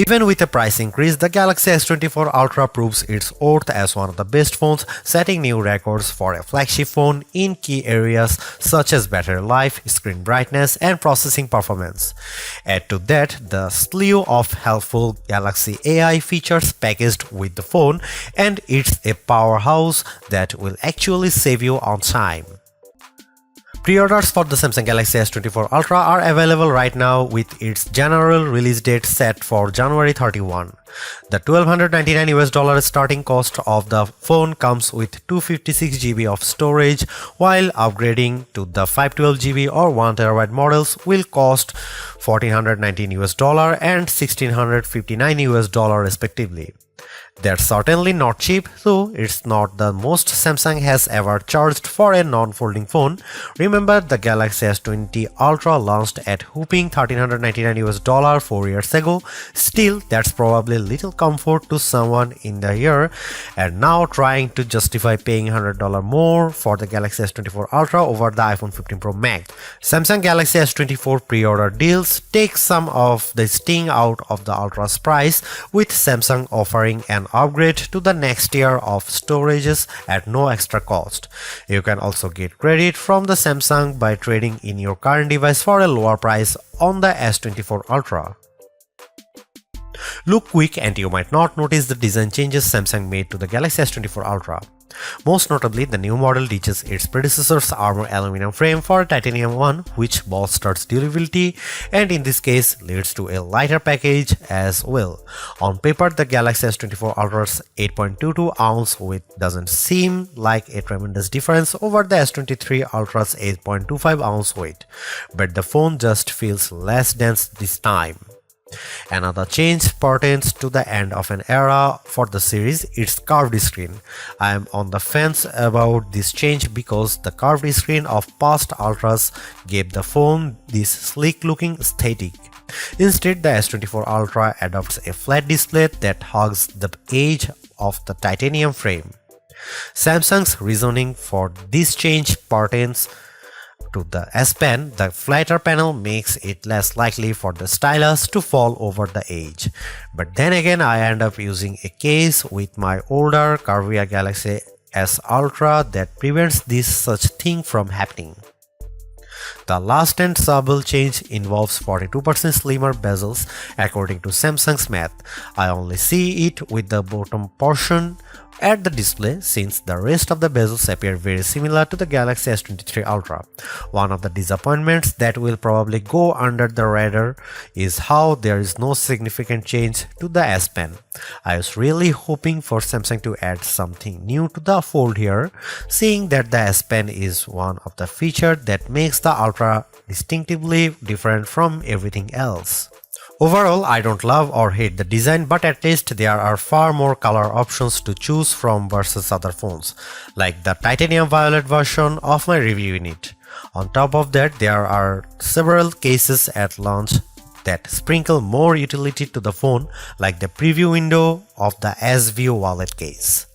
Even with a price increase, the Galaxy S24 Ultra proves its worth as one of the best phones, setting new records for a flagship phone in key areas such as battery life, screen brightness, and processing performance. Add to that the slew of helpful Galaxy AI features packaged with the phone, and it's a powerhouse that will actually save you on time. Pre-orders for the Samsung Galaxy S24 Ultra are available right now with its general release date set for January 31. The $1,299 starting cost of the phone comes with 256GB of storage, while upgrading to the 512GB or 1TB models will cost $1,419 and $1,659 respectively. That's certainly not cheap, though it's not the most Samsung has ever charged for a non-folding phone. Remember, the Galaxy S20 Ultra launched at whopping $1,399 4 years ago. Still, that's probably little comfort to someone in the year, and now trying to justify paying $100 more for the Galaxy S24 Ultra over the iPhone 15 Pro Max. Samsung Galaxy S24 pre-order deals take some of the sting out of the Ultra's price, with Samsung offering an upgrade to the next tier of storages at no extra cost. You can also get credit from the Samsung by trading in your current device for a lower price on the S24 Ultra. Look quick and you might not notice the design changes Samsung made to the Galaxy S24 Ultra. Most notably, the new model ditches its predecessor's armor aluminum frame for a titanium one, which bolsters durability and in this case leads to a lighter package as well. On paper, the Galaxy S24 Ultra's 8.22-ounce weight doesn't seem like a tremendous difference over the S23 Ultra's 8.25-ounce weight, but the phone just feels less dense this time. Another change pertains to the end of an era for the series, its curved screen. I am on the fence about this change because the curved screen of past Ultras gave the phone this sleek looking aesthetic. Instead, the S24 Ultra adopts a flat display that hugs the edge of the titanium frame. Samsung's reasoning for this change pertains to the S Pen. The flatter panel makes it less likely for the stylus to fall over the edge. But then again, I end up using a case with my older curvier Galaxy S Ultra that prevents this such thing from happening. The last and subtle change involves 42% slimmer bezels according to Samsung's math. I only see it with the bottom portion at the display, since the rest of the bezels appear very similar to the Galaxy S23 Ultra. One of the disappointments that will probably go under the radar is how there is no significant change to the S Pen. I was really hoping for Samsung to add something new to the fold here, seeing that the S Pen is one of the features that makes the Ultra distinctively different from everything else. Overall, I don't love or hate the design, but at least there are far more color options to choose from versus other phones, like the titanium violet version of my review unit. On top of that, there are several cases at launch that sprinkle more utility to the phone, like the preview window of the S-View wallet case.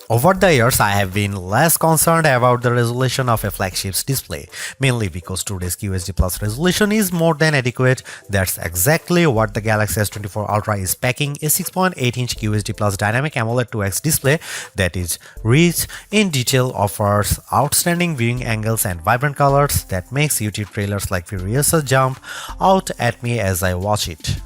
Over the years, I have been less concerned about the resolution of a flagship's display, mainly because today's QHD Plus resolution is more than adequate. That's exactly what the Galaxy S24 Ultra is packing, a 6.8-inch QHD Plus dynamic AMOLED 2X display that is rich in detail, offers outstanding viewing angles and vibrant colors that makes YouTube trailers like Furiosa jump out at me as I watch it.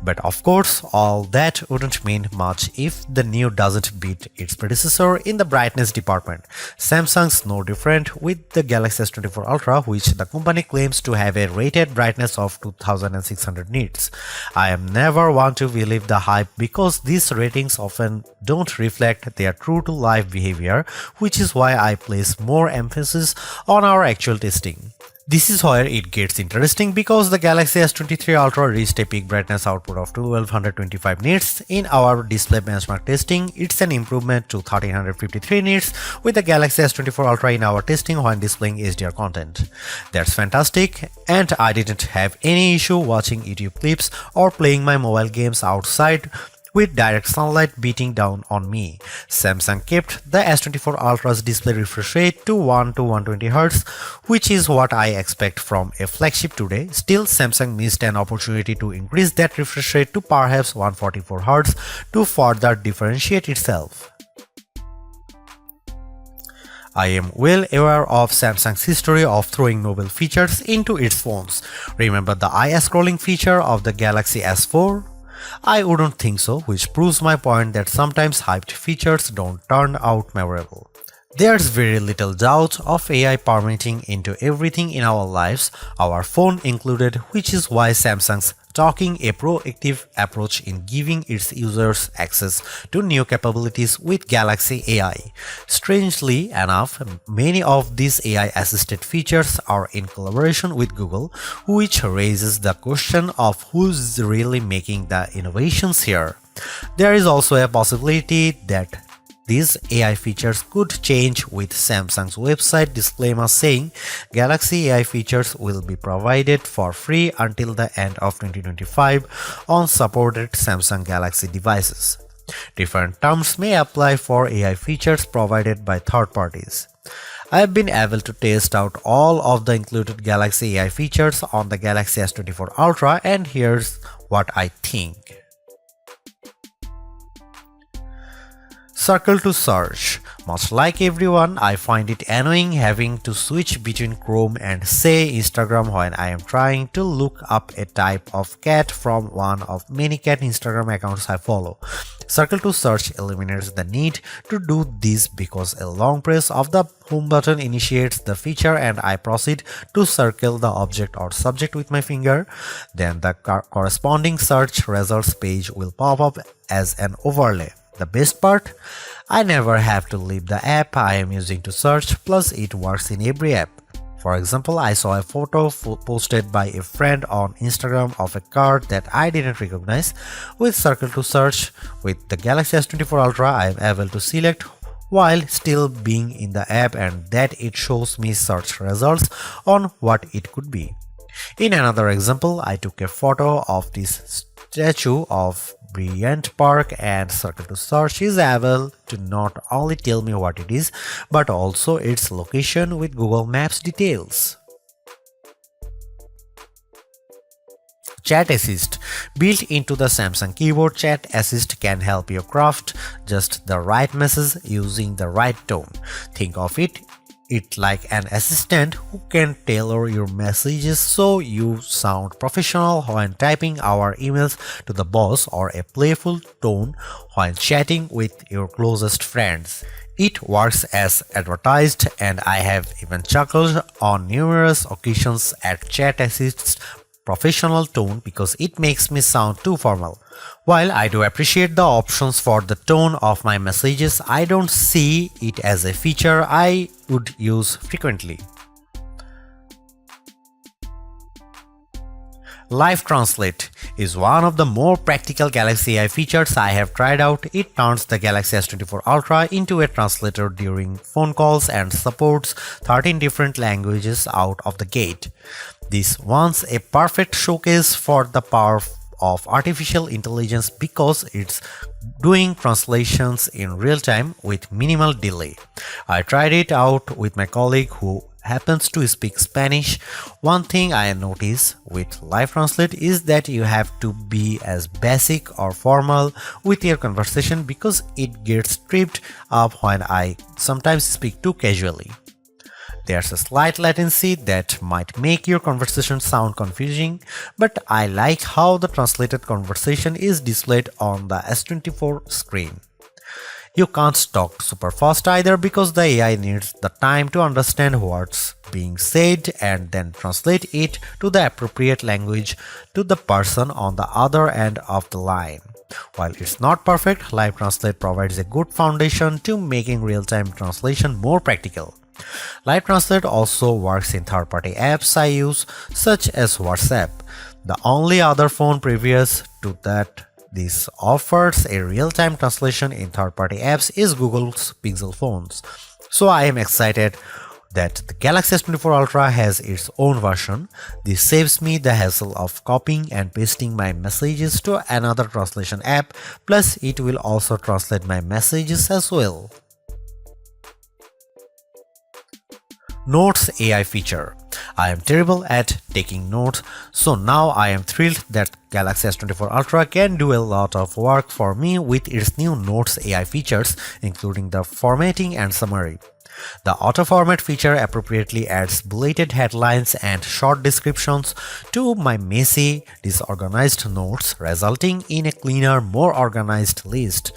But of course, all that wouldn't mean much if the new doesn't beat its predecessor in the brightness department. Samsung's no different with the Galaxy S24 Ultra, which the company claims to have a rated brightness of 2600 nits. I am never one to believe the hype because these ratings often don't reflect their true-to-life behavior, which is why I place more emphasis on our actual testing. This is where it gets interesting because the Galaxy S23 Ultra reached a peak brightness output of 1225 nits. In our display benchmark testing, it's an improvement to 1353 nits with the Galaxy S24 Ultra in our testing when displaying HDR content. That's fantastic, and I didn't have any issue watching YouTube clips or playing my mobile games outside with direct sunlight beating down on me. Samsung kept the S24 Ultra's display refresh rate to 1 to 120 Hz, which is what I expect from a flagship today. Still, Samsung missed an opportunity to increase that refresh rate to perhaps 144 Hz to further differentiate itself. I am well aware of Samsung's history of throwing novel features into its phones. Remember the eye scrolling feature of the Galaxy S4? I wouldn't think so, which proves my point that sometimes hyped features don't turn out memorable. There's very little doubt of AI permeating into everything in our lives, our phone included, which is why Samsung's taking a proactive approach in giving its users access to new capabilities with Galaxy AI. Strangely enough, many of these AI-assisted features are in collaboration with Google, which raises the question of who's really making the innovations here. There is also a possibility that these AI features could change, with Samsung's website disclaimer saying Galaxy AI features will be provided for free until the end of 2025 on supported Samsung Galaxy devices. Different terms may apply for AI features provided by third parties. I have been able to test out all of the included Galaxy AI features on the Galaxy S24 Ultra, and here's what I think. Circle to search. Much like everyone, I find it annoying having to switch between Chrome and say Instagram when I am trying to look up a type of cat from one of many cat Instagram accounts I follow. Circle to search eliminates the need to do this because a long press of the home button initiates the feature and I proceed to circle the object or subject with my finger. Then the corresponding search results page will pop up as an overlay. The best part? I never have to leave the app I am using to search, plus it works in every app. For example, I saw a photo posted by a friend on Instagram of a car that I didn't recognize. With Circle to Search, with the Galaxy S24 Ultra, I am able to select while still being in the app, and that it shows me search results on what it could be. In another example, I took a photo of this statue of Bryant Park, and Circle to Search is able to not only tell me what it is, but also its location with Google Maps details. Chat Assist. Built into the Samsung keyboard, Chat Assist can help you craft just the right message using the right tone. Think of it like an assistant who can tailor your messages so you sound professional when typing our emails to the boss, or a playful tone when chatting with your closest friends. It works as advertised, and I have even chuckled on numerous occasions at Chat Assist's professional tone because it makes me sound too formal. While I do appreciate the options for the tone of my messages, I don't see it as a feature I would use frequently. Live Translate is one of the more practical Galaxy AI features I have tried out. It turns the Galaxy S24 Ultra into a translator during phone calls and supports 13 different languages out of the gate. This one's a perfect showcase for the power of artificial intelligence because it's doing translations in real time with minimal delay. I tried it out with my colleague who happens to speak Spanish. One thing I notice with Live Translate is that you have to be as basic or formal with your conversation because it gets tripped up when I sometimes speak too casually. There's a slight latency that might make your conversation sound confusing, but I like how the translated conversation is displayed on the S24 screen. You can't talk super fast either because the AI needs the time to understand what's being said and then translate it to the appropriate language to the person on the other end of the line. While it's not perfect, Live Translate provides a good foundation to making real-time translation more practical. Live Translate also works in third-party apps I use, such as WhatsApp. The only other phone previous to that this offers a real-time translation in third-party apps is Google's Pixel phones. So I am excited that the Galaxy S24 Ultra has its own version. This saves me the hassle of copying and pasting my messages to another translation app, plus it will also translate my messages as well. Notes AI feature. I am terrible at taking notes, so now I am thrilled that Galaxy S24 Ultra can do a lot of work for me with its new Notes AI features, including the formatting and summary. The auto-format feature appropriately adds bulleted headlines and short descriptions to my messy, disorganized notes, resulting in a cleaner, more organized list.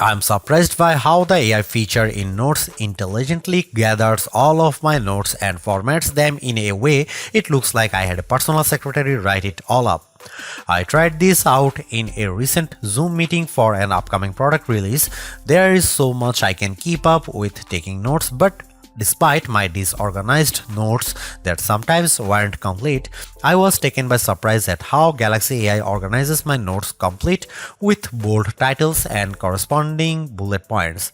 I'm surprised by how the AI feature in Notes intelligently gathers all of my notes and formats them in a way it looks like I had a personal secretary write it all up. I tried this out in a recent Zoom meeting for an upcoming product release. There is so much I can keep up with taking notes, but despite my disorganized notes that sometimes weren't complete, I was taken by surprise at how Galaxy AI organizes my notes complete with bold titles and corresponding bullet points.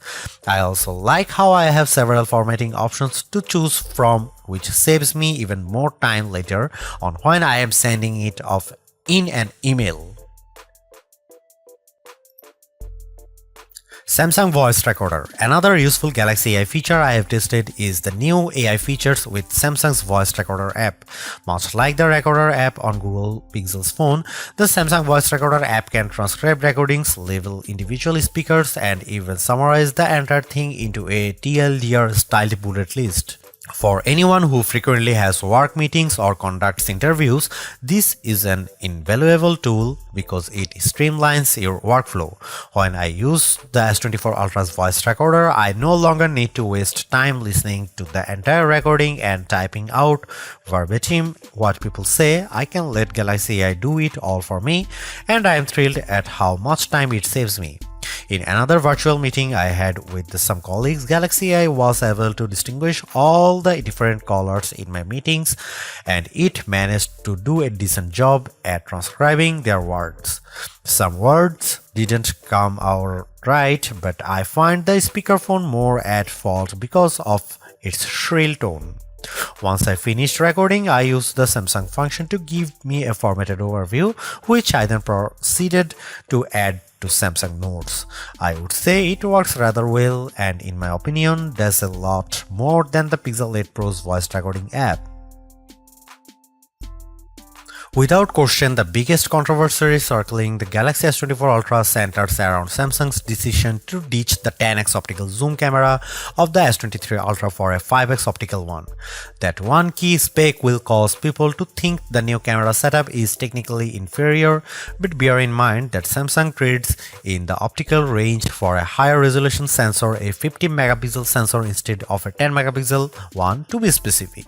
I also like how I have several formatting options to choose from, which saves me even more time later on when I am sending it off in an email. Samsung Voice Recorder. Another useful Galaxy AI feature I have tested is the new AI features with Samsung's Voice Recorder app. Much like the Recorder app on Google Pixel's phone, the Samsung Voice Recorder app can transcribe recordings, label individual speakers, and even summarize the entire thing into a TLDR-styled bullet list. For anyone who frequently has work meetings or conducts interviews, this is an invaluable tool because it streamlines your workflow. When I use the S24 Ultra's voice recorder, I no longer need to waste time listening to the entire recording and typing out verbatim what people say. I can let Galaxy AI do it all for me, and I am thrilled at how much time it saves me. In another virtual meeting I had with some colleagues, Galaxy AI was able to distinguish all the different colors in my meetings, and it managed to do a decent job at transcribing their words. Some words didn't come out right, but I find the speakerphone more at fault because of its shrill tone. Once I finished recording, I used the Samsung function to give me a formatted overview, which I then proceeded to add to Samsung Notes. I would say it works rather well, and in my opinion, does a lot more than the Pixel 8 Pro's voice recording app. Without question, the biggest controversy circling the Galaxy S24 Ultra centers around Samsung's decision to ditch the 10x optical zoom camera of the S23 Ultra for a 5x optical one. That one key spec will cause people to think the new camera setup is technically inferior, but bear in mind that Samsung trades in the optical range for a higher resolution sensor, a 50 megapixel sensor instead of a 10 megapixel one to be specific.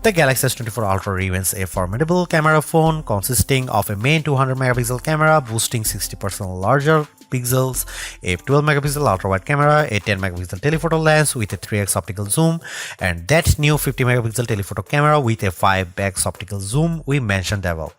The Galaxy S24 Ultra remains a formidable camera phone consisting of a main 200 megapixel camera boasting 60% larger pixels, a 12 megapixel ultra-wide camera, a 10 megapixel telephoto lens with a 3x optical zoom, and that new 50 megapixel telephoto camera with a 5x optical zoom we mentioned above.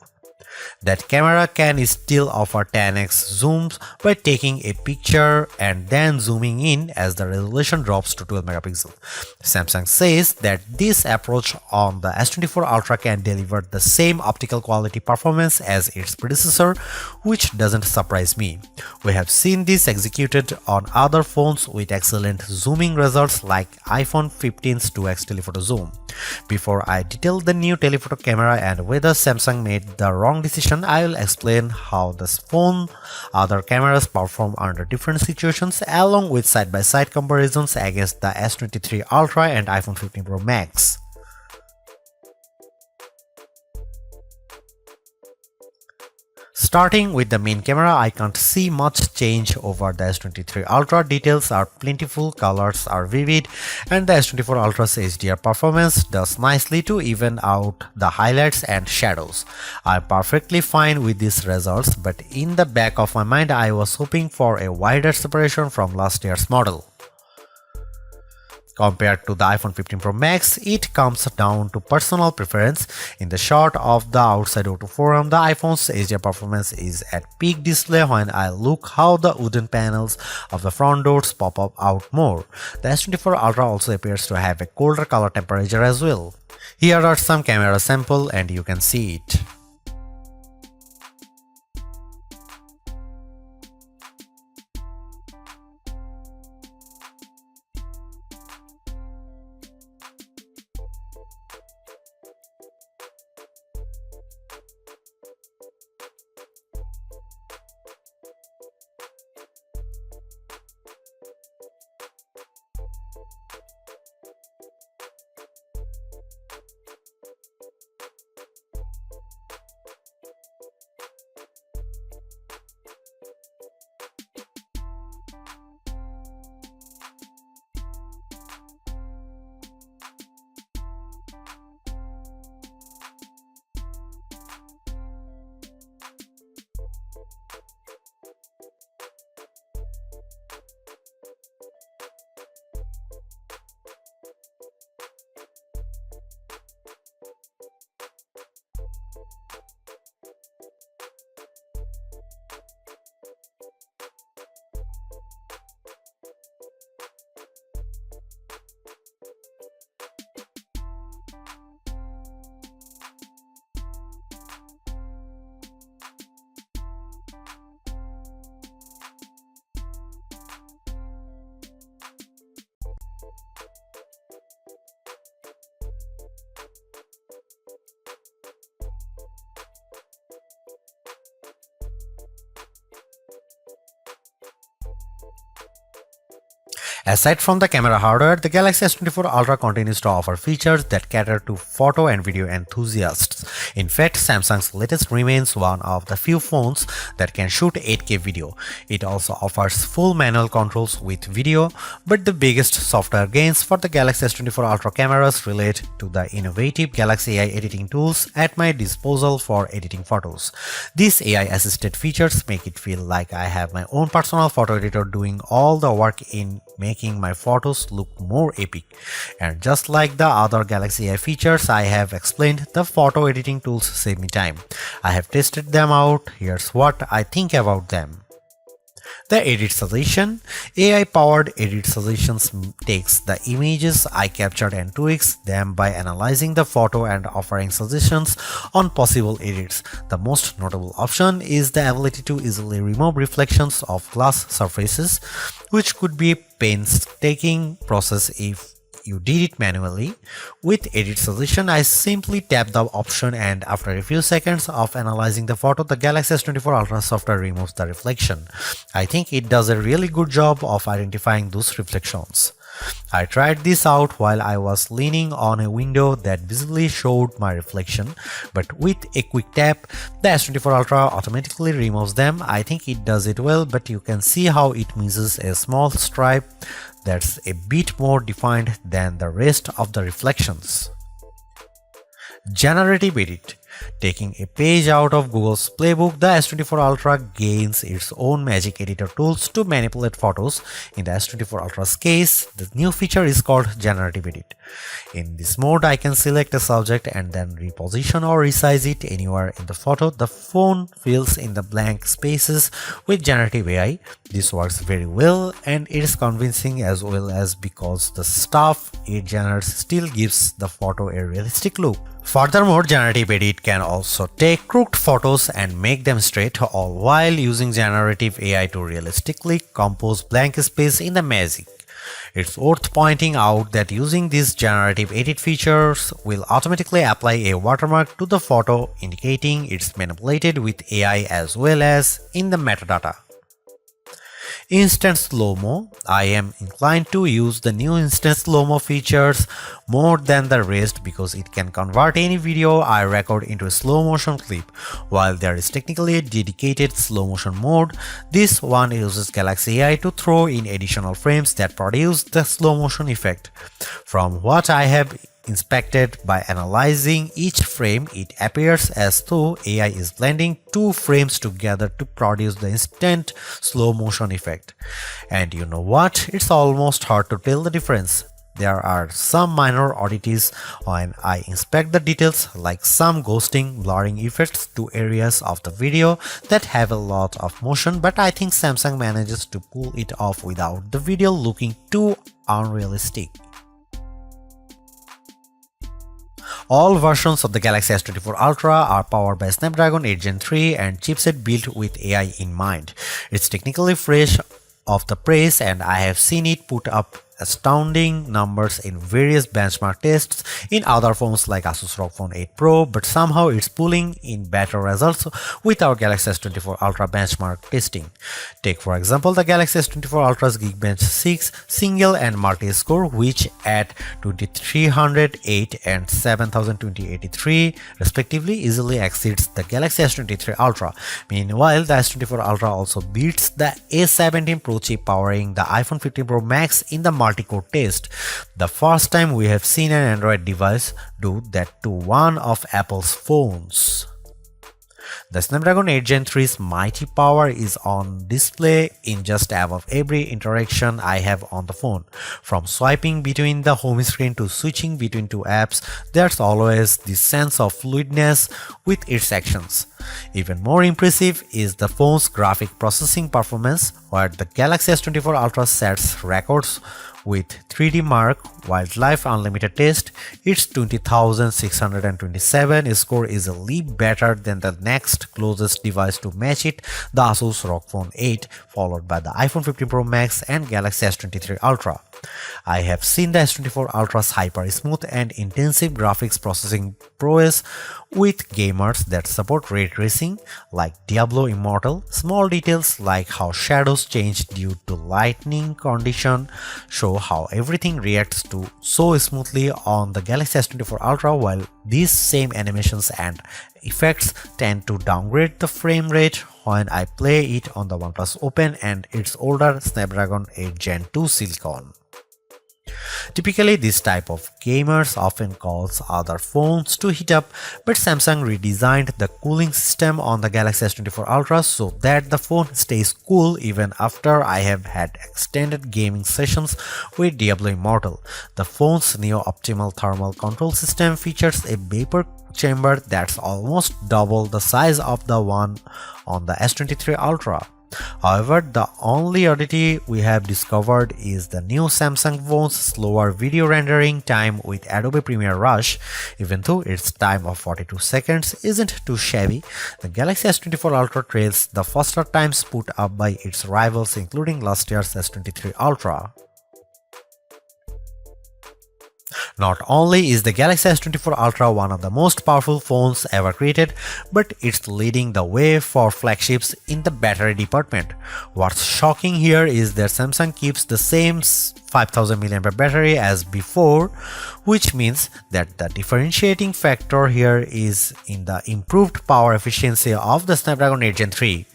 That camera can still offer 10x zooms by taking a picture and then zooming in as the resolution drops to 12 megapixels. Samsung says that this approach on the S24 Ultra can deliver the same optical quality performance as its predecessor, which doesn't surprise me. We have seen this executed on other phones with excellent zooming results like iPhone 15's 2x telephoto zoom. Before I detail the new telephoto camera and whether Samsung made the wrong decision, I will explain how this phone other cameras perform under different situations along with side-by-side comparisons against the S23 Ultra and iPhone 15 Pro Max. Starting with the main camera, I can't see much change over the S23 Ultra. Details are plentiful, colors are vivid, and the S24 Ultra's HDR performance does nicely to even out the highlights and shadows. I'm perfectly fine with these results, but in the back of my mind I was hoping for a wider separation from last year's model. Compared to the iPhone 15 Pro Max, it comes down to personal preference. In the shot of the outside auto forum, the iPhone's HDR performance is at peak display. When I look how the wooden panels of the front doors pop up out more. The S24 Ultra also appears to have a colder color temperature as well. Here are some camera samples and you can see it. Aside from the camera hardware, the Galaxy S24 Ultra continues to offer features that cater to photo and video enthusiasts. In fact, Samsung's latest remains one of the few phones that can shoot 8K video. It also offers full manual controls with video, but the biggest software gains for the Galaxy S24 Ultra cameras relate to the innovative Galaxy AI editing tools at my disposal for editing photos. These AI-assisted features make it feel like I have my own personal photo editor doing all the work in making my photos look more epic. And just like the other Galaxy AI features I have explained, the photo editing tools save me time. I have tested them out. Here's what I think about them. The Edit Suggestion. AI-powered Edit Suggestions takes the images I captured and tweaks them by analyzing the photo and offering suggestions on possible edits. The most notable option is the ability to easily remove reflections of glass surfaces, which could be a painstaking process if you did it manually. With Edit Suggestion, I simply tap the option and after a few seconds of analyzing the photo, the Galaxy S24 Ultra software removes the reflection. I think it does a really good job of identifying those reflections. I tried this out while I was leaning on a window that visibly showed my reflection, but with a quick tap, the S24 Ultra automatically removes them. I think it does it well, but you can see how it misses a small stripe that's a bit more defined than the rest of the reflections. Generative Edit. Taking a page out of Google's playbook, the S24 Ultra gains its own magic editor tools to manipulate photos. In the S24 Ultra's case, the new feature is called Generative Edit. In this mode, I can select a subject and then reposition or resize it anywhere in the photo. The phone fills in the blank spaces with generative AI. This works very well and it is convincing as well as because the stuff it generates still gives the photo a realistic look. Furthermore, Generative Edit can also take crooked photos and make them straight, all while using generative AI to realistically compose blank space in the magic. It's worth pointing out that using these generative edit features will automatically apply a watermark to the photo, indicating it's manipulated with AI as well as in the metadata. Instant Slowmo. I am inclined to use the new Instant Slowmo features more than the rest because it can convert any video I record into a slow motion clip. While there is technically a dedicated slow motion mode, this one uses Galaxy AI to throw in additional frames that produce the slow motion effect. From what I have inspected by analyzing each frame, it appears as though AI is blending two frames together to produce the instant slow motion effect. And you know what? It's almost hard to tell the difference. there are some minor oddities when I inspect the details, like some ghosting, blurring effects to areas of the video that have a lot of motion, but I think Samsung manages to pull it off without the video looking too unrealistic. All versions of the Galaxy S24 Ultra are powered by Snapdragon 8 Gen 3 and chipset built with AI in mind. It's technically fresh off the press, and I have seen it put up astounding numbers in various benchmark tests in other phones like Asus ROG Phone 8 Pro, but somehow it's pulling in better results with our Galaxy S24 Ultra benchmark testing. Take for example the Galaxy S24 Ultra's Geekbench 6 single and multi-score, which at 2308 and 7283 respectively easily exceeds the Galaxy S23 Ultra. Meanwhile, the S24 Ultra also beats the A17 Pro chip powering the iPhone 15 Pro Max in the multi-core test, the first time we have seen an Android device do that to one of Apple's phones. The Snapdragon 8 Gen 3's mighty power is on display in just about every interaction I have on the phone. From swiping between the home screen to switching between two apps, there's always this sense of fluidness with its actions. Even more impressive is the phone's graphic processing performance, where the Galaxy S24 Ultra sets records with 3D Mark Wildlife Unlimited test. Its 20,627 score is a leap better than the next closest device to match it, the Asus ROG Phone 8, followed by the iPhone 15 Pro Max and Galaxy S23 Ultra. I have seen the S24 Ultra's hyper smooth and intensive graphics processing prowess with gamers that support ray tracing like Diablo Immortal. Small details like how shadows change due to lighting condition show how everything reacts to so smoothly on the Galaxy S24 Ultra, while these same animations and effects tend to downgrade the frame rate when I play it on the OnePlus Open and its older Snapdragon 8 Gen 2 Silicon. Typically, this type of gamers often calls other phones to heat up, but Samsung redesigned the cooling system on the Galaxy S24 Ultra so that the phone stays cool even after I have had extended gaming sessions with Diablo Immortal. The phone's neo-optimal thermal control system features a vapor chamber that's almost double the size of the one on the S23 Ultra. However, the only oddity we have discovered is the new Samsung phone's slower video rendering time with Adobe Premiere Rush. Even though its time of 42 seconds isn't too shabby, the Galaxy S24 Ultra trails the faster times put up by its rivals, including last year's S23 Ultra. Not only is the Galaxy S24 Ultra one of the most powerful phones ever created, but it's leading the way for flagships in the battery department. What's shocking here is that Samsung keeps the same 5000 mAh battery as before, which means that the differentiating factor here is in the improved power efficiency of the Snapdragon 8 Gen 3.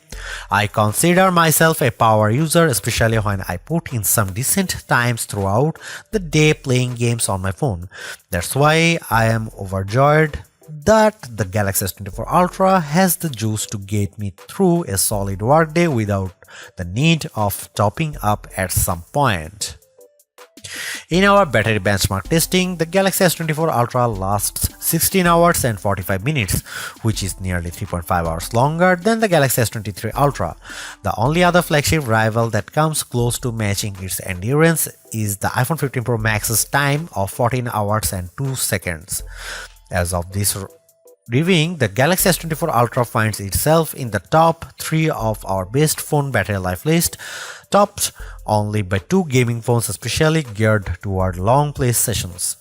I consider myself a power user, especially when I put in some decent times throughout the day playing games on my phone. That's why I am overjoyed that the Galaxy S24 Ultra has the juice to get me through a solid workday without the need of topping up at some point. In our battery benchmark testing, the Galaxy S24 Ultra lasts 16 hours and 45 minutes, which is nearly 3.5 hours longer than the Galaxy S23 Ultra. The only other flagship rival that comes close to matching its endurance is the iPhone 15 Pro Max's time of 14 hours and 2 seconds. As of this reviewing, the Galaxy S24 Ultra finds itself in the top 3 of our best phone battery life list, topped only by 2 gaming phones especially geared toward long play sessions.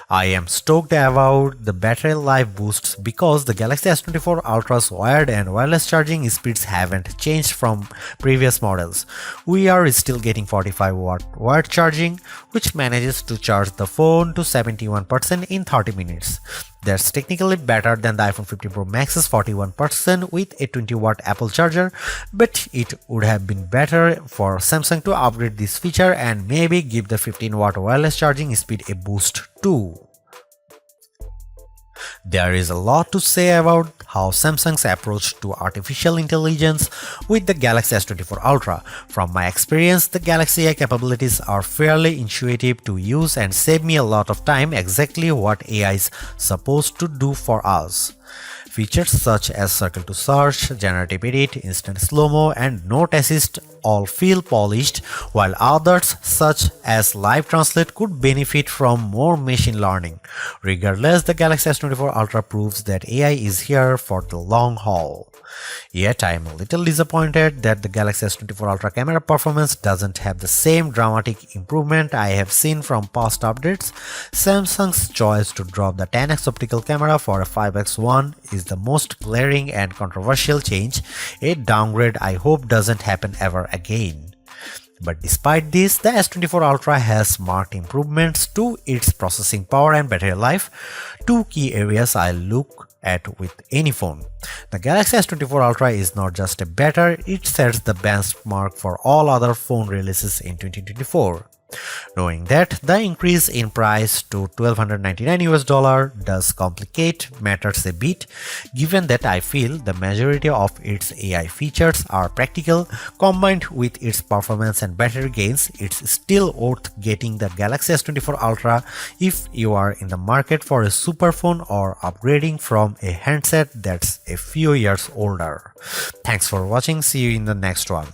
I am stoked about the battery life boosts because the Galaxy S24 Ultra's wired and wireless charging speeds haven't changed from previous models. We are still getting 45-watt wired charging, which manages to charge the phone to 71% in 30 minutes. That's technically better than the iPhone 15 Pro Max's 41% with a 20-watt Apple charger, but it would have been better for Samsung to upgrade this feature and maybe give the 15-watt wireless charging speed a boost too. There is a lot to say about how Samsung's approach to artificial intelligence with the Galaxy S24 Ultra. From my experience, the Galaxy AI capabilities are fairly intuitive to use and save me a lot of time, exactly what AI is supposed to do for us. Features such as Circle to Search, Generative Edit, Instant Slowmo, and Note Assist all feel polished, while others such as Live Translate could benefit from more machine learning. Regardless, the Galaxy S24 Ultra proves that AI is here for the long haul. Yet I am a little disappointed that the Galaxy S24 Ultra camera performance doesn't have the same dramatic improvement I have seen from past updates. Samsung's choice to drop the 10x optical camera for a 5x one is the most glaring and controversial change, a downgrade I hope doesn't happen ever again. But despite this, the S24 Ultra has marked improvements to its processing power and battery life, two key areas I look at with any phone. The Galaxy S24 Ultra is not just a better, it sets the benchmark for all other phone releases in 2024. Knowing that the increase in price to $1,299 does complicate matters a bit, given that I feel the majority of its AI features are practical, combined with its performance and battery gains, it's still worth getting the Galaxy S24 Ultra if you are in the market for a super phone or upgrading from a handset that's a few years older. Thanks for watching, see you in the next one.